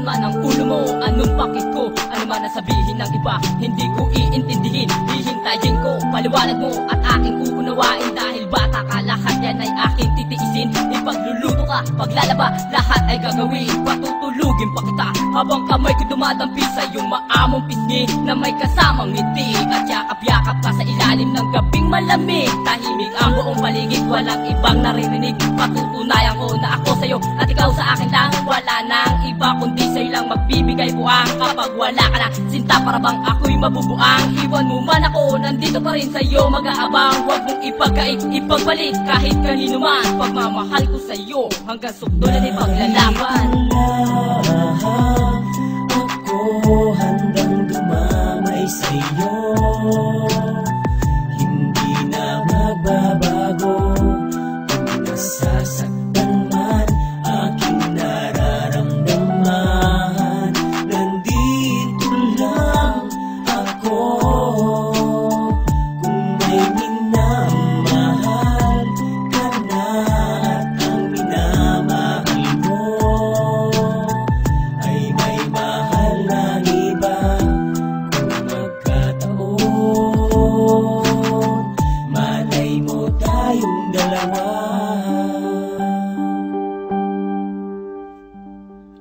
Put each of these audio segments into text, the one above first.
Saan man ang ulo mo, anong pakit ko? Ano man ang sabihin ng iba, hindi ko iintindihin. Hihintayin ko, paliwanag mo at aking uunawain. Dahil bata ka, lahat yan ay aking titiisin. Ipagluluto ka, paglalaba, lahat ay gagawin. Patutulugin pa kita habang kamay ko dumadampi sa iyong maamong pisngi na may kasamang ngiti. At yakap-yakap ka sa ilalim ng gabing malamig. Tahimik ang buong paligid, walang ibang naririnig. Patutunayan ko na ako sa'yo at ikaw sa akin lang. Wala nang iba kundi sa'yo lang magbibigay buwang. Kapag wala ka na, sinta para bang ako'y mabubuang. Iwan mo man ako, nandito pa rin sa'yo mag-aabang. Huwag mong ipagkait, ipagbalik kahit kanino man. Pagmamahal ko sa'yo hanggang sukdo na din paglalaban. Ako handang dumamay sa'yo, hindi na magbabago. Kung nasasaktan man aking nararamdaman, nandito lang ako. Kung may minamahal ka na at ang minamahal mo ay may mahal na iba, kung magkataon, malay mo tayong dalawa.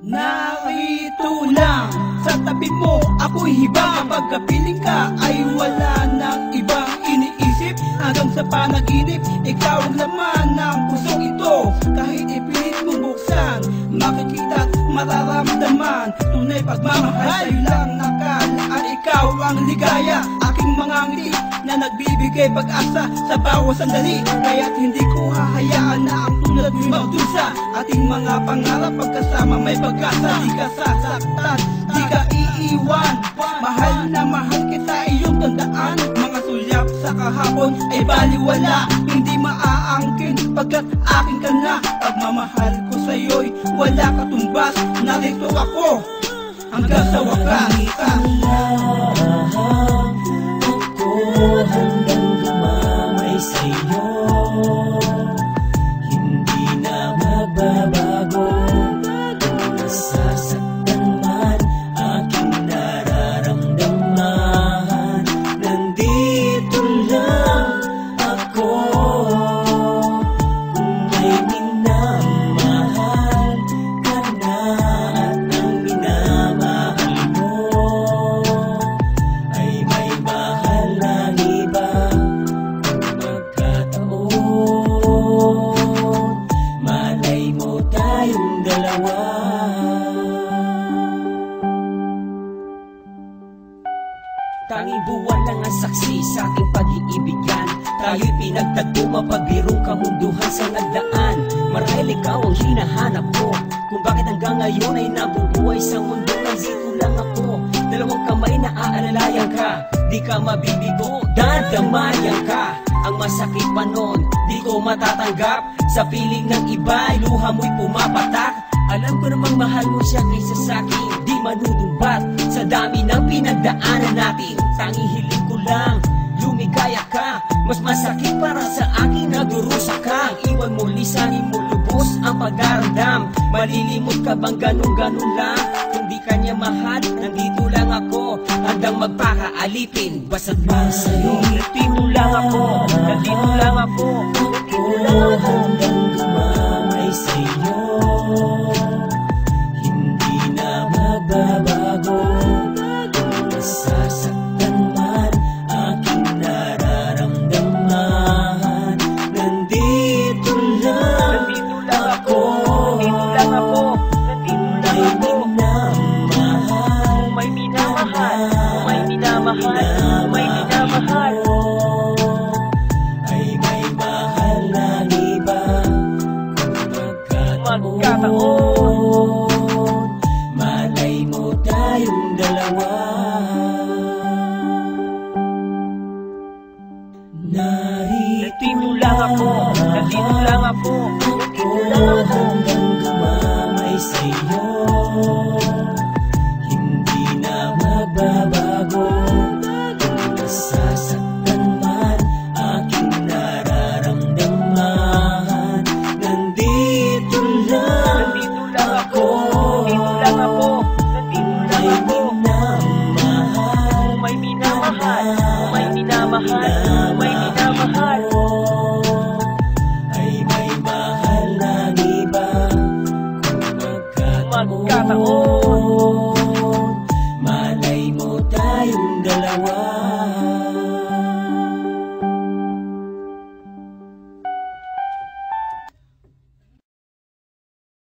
Narito lang sa tabi mo, ako'y hiba. Kapag kapiling ka ay wala nang ibang iniisip. Hanggang sa panaginip, ikaw ang laman ng pusong ito. Kahit ipilit mong buksan, makikita at mararamdaman. Tunay pagmamahal, sa'yo lang nakalaan. Ikaw ang ligaya, aking mga ngiti na nagbibigay pag-asa sa bawat sandali. Kaya't hindi ko hahayaan na ang tulad mo'y magdusa. Ating mga pangarap pagkasama may pag-asa. Di ka sasaktan, di ka iiwan. Mahal na mahal kita, iyong tandaan. Mga sulyap sa kahapon ay baliwala, hindi maaangkin pagkat akin ka na. Pagmamahal ko sa'yo'y wala katumbas. Narito ako hanggang sa wakas. Ako handang dumamay sa'yo, hindi na magbabago. Kung nasasaktan man aking nararamdaman, nandito lang ako. Kung may minamahal ka na at ang minamahal mo ay may mahal na iba, kung magkataon, malay mo tayong dalawa. Tanging buwan lang ang saksi sa ating pag-iibigan. Tayo'y pinagtagpo, mapagbirong kamunduhan sa nagdaan. Marahil ikaw ang hinahanap ko, kung bakit hanggang ngayon ay nabubuhay sa mundo. Nandito lang ako, dalawang kamay na aalalayan ka. Di ka mabibigo, dadamayan ka. Ang masakit pa nun, di ko matatanggap. Sa piling ng iba, luha mo'y pumapatak. Alam ko namang mahal mo siya kaysa sa'kin, di manunumbat sa dami ng pinagdaanan natin. Tanging hiling ko lang, lumigaya ka. Mas masakit para sa akin na durusa ka. Iwan mo, lisanin mo lubos ang pag-aramdam. Malilimot ka bang ganun-ganun lang? Kung di ka niya mahal, nandito lang ako, handang magpakaalipin. Basta't para sa'yo, nandito lang ako. Nandito lang ako. Nandito lang ako. Handang dumamay sa'yo, hindi na magbabago. Kung nasasaktan man aking nararamdaman, nandito lang ako. Nandito lang ako. Nandito lang ako. May minamahal, May minamahal, may minamahal. ay may mahal na iba, kung magkataon, malay mo tayong dalawa. Narito lang ako, nandito lang ako. handang dumamay sa'yo, hindi na magbabago. Kung nasasaktan man aking nararamdaman, nandito lang Nandito lang ako. ako. Nandito lang ako. pagkataon. Malay mo tayong dalawa